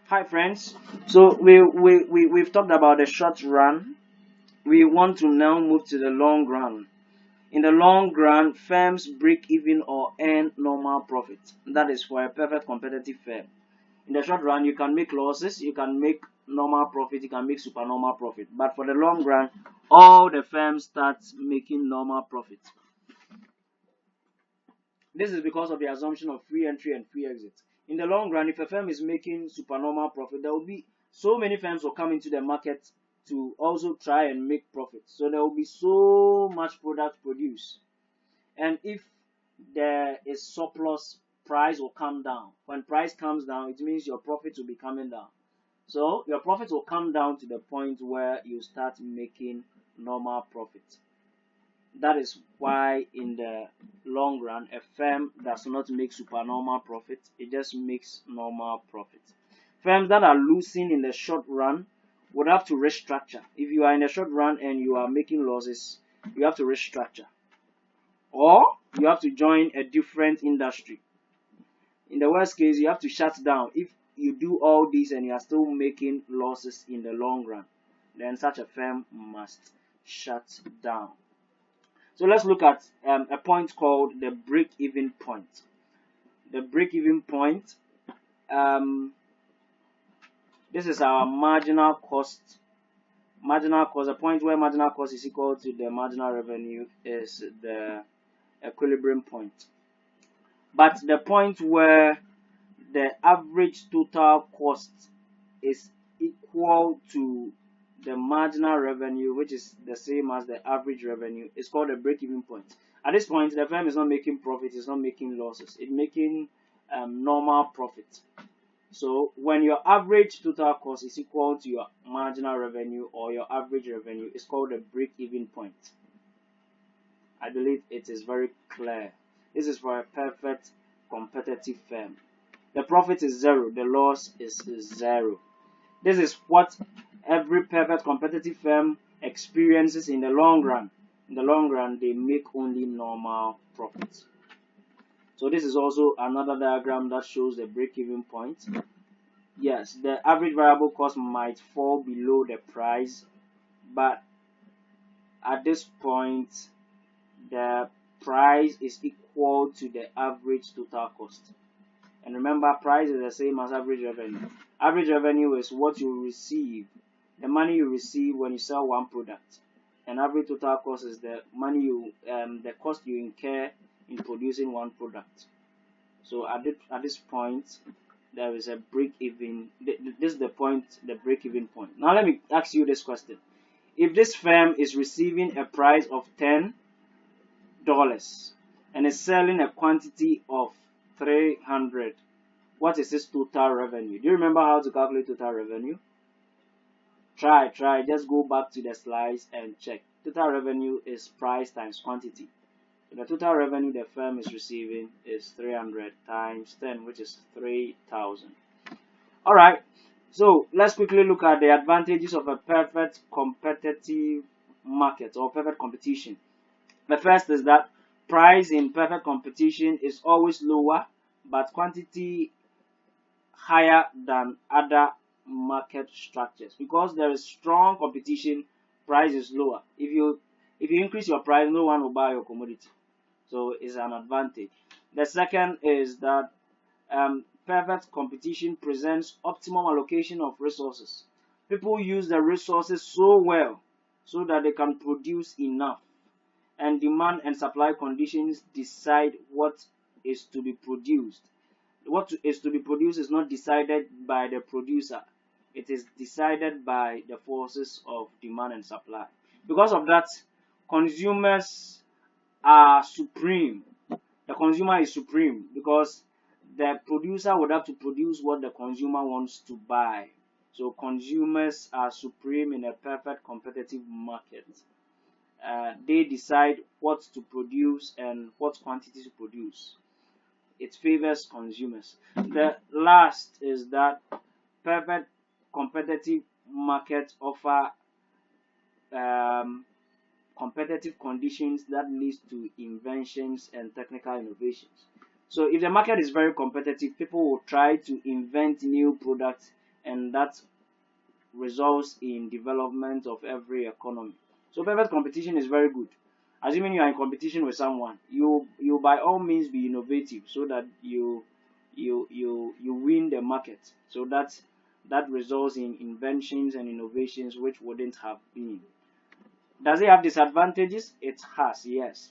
Hi friends, so we've talked about the short run. We want to now move to the long run. In the long run, firms break even or earn normal profit. That is for a perfect competitive firm. In the short run, you can make losses, you can make normal profit, you can make supernormal profit. But for the long run, all the firms start making normal profit. This is because of the assumption of free entry and free exit. In the long run, if a firm is making supernormal profit, there will be so many firms will come into the market to also try and make profit. So there will be so much product produced. And if there is surplus, price will come down. When price comes down, it means your profit will be coming down. So your profit will come down to the point where you start making normal profit. That is why in the long run, a firm does not make supernormal profit, it just makes normal profit. Firms that are losing in the short run would have to restructure. If you are in the short run and you are making losses, you have to restructure. Or you have to join a different industry. In the worst case, you have to shut down. If you do all this and you are still making losses in the long run, then such a firm must shut down. So let's look at a point called the break-even point. The break-even point, this is our marginal cost. Marginal cost, a point where marginal cost is equal to the marginal revenue is the equilibrium point. But the point where the average total cost is equal to the marginal revenue, which is the same as the average revenue, is called the break-even point. At this point, the firm is not making profit, it's not making losses, it's making normal profit. So when your average total cost is equal to your marginal revenue or your average revenue, it's called the break-even point. I believe it is very clear. This is for a perfect competitive firm. The profit is zero, the loss is zero. This is what every perfect competitive firm experiences in the long run. In the long run, they make only normal profits. So this is also another diagram that shows the break-even point. Yes, the average variable cost might fall below the price, but at this point, the price is equal to the average total cost. And remember, price is the same as average revenue. Average revenue is what you receive, the money you receive when you sell one product. And average total cost is the money the cost you incur in producing one product. So at this point, there is a break-even. This is the point, the break-even point. Now let me ask you this question: if this firm is receiving a price of $10 and is selling a quantity of 300, what is its total revenue? Do you remember how to calculate total revenue? Try, just go back to the slides and check. Total revenue is price times quantity. So the total revenue the firm is receiving is 300 times 10, which is 3,000. Alright, so let's quickly look at the advantages of a perfect competitive market or perfect competition. The first is that price in perfect competition is always lower, but quantity higher than other market structures. Because there is strong competition, price is lower. If you increase your price, no one will buy your commodity. So it's an advantage. The second is that perfect competition presents optimum allocation of resources. People use the resources so well so that they can produce enough. And demand and supply conditions decide what is to be produced. What is to be produced is not decided by the producer. It is decided by the forces of demand and supply. Because of that, consumers are supreme. The consumer is supreme because the producer would have to produce what the consumer wants to buy. So consumers are supreme in a perfect competitive market. They decide what to produce and what quantity to produce. It favors consumers. The last is that perfect competitive markets offer competitive conditions that leads to inventions and technical innovations. So if the market is very competitive, people will try to invent new products and that results in development of every economy. So perfect competition is very good. Assuming you are in competition with someone, you by all means be innovative so that you win the market. So that results in inventions and innovations which wouldn't have been. Does it have disadvantages? It has, yes.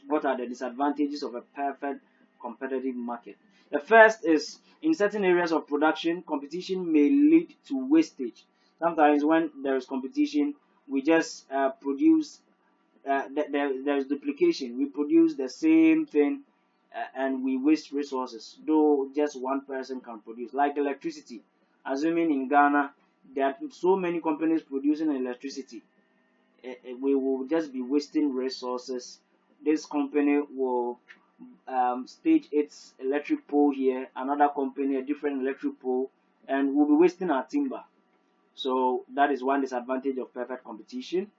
What are the disadvantages of a perfect competitive market? The first is, in certain areas of production, competition may lead to wastage. Sometimes when there is competition, we just produce, there is duplication. We produce the same thing and we waste resources, though just one person can produce. Like electricity. Assuming in Ghana, there are so many companies producing electricity, we will just be wasting resources. This company will stage its electric pole here, another company a different electric pole, and we'll be wasting our timber. So that is one disadvantage of perfect competition.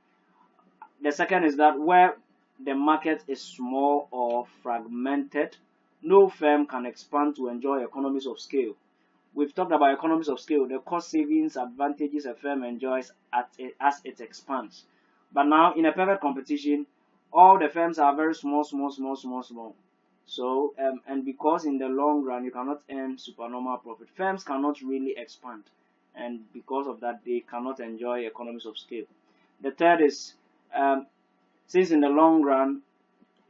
The second is that where the market is small or fragmented, no firm can expand to enjoy economies of scale. We've talked about economies of scale, the cost savings advantages a firm enjoys as it expands. But now, in a perfect competition, all the firms are very small. So, and because in the long run, you cannot earn supernormal profit, firms cannot really expand. And because of that, they cannot enjoy economies of scale. The third is, since in the long run,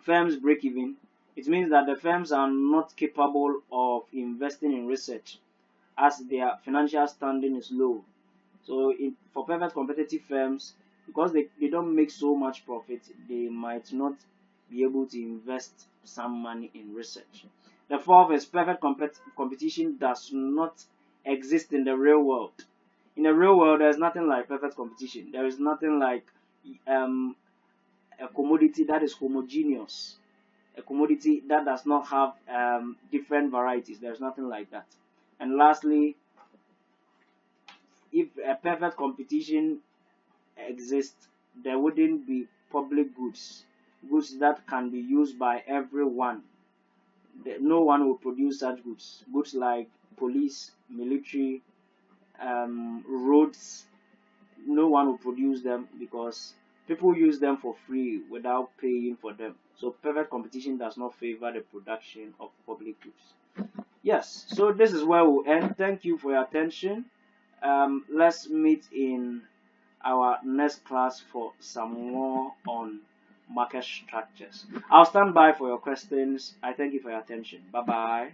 firms break even, it means that the firms are not capable of investing in research as their financial standing is low. So for perfect competitive firms, because they don't make so much profit, they might not be able to invest some money in research. The fourth is perfect competition does not exist in the real world. In the real world, there is nothing like perfect competition. There is nothing like a commodity that is homogeneous, a commodity that does not have different varieties. There's nothing like that. And lastly, if a perfect competition exists, there wouldn't be public goods that can be used by everyone. No one will produce such goods like police, military, roads. No one will produce them because people use them for free without paying for them. So perfect competition does not favor the production of public goods. Yes, so this is where we'll end. Thank you for your attention. Let's meet in our next class for some more on market structures. I'll stand by for your questions. I thank you for your attention. Bye bye.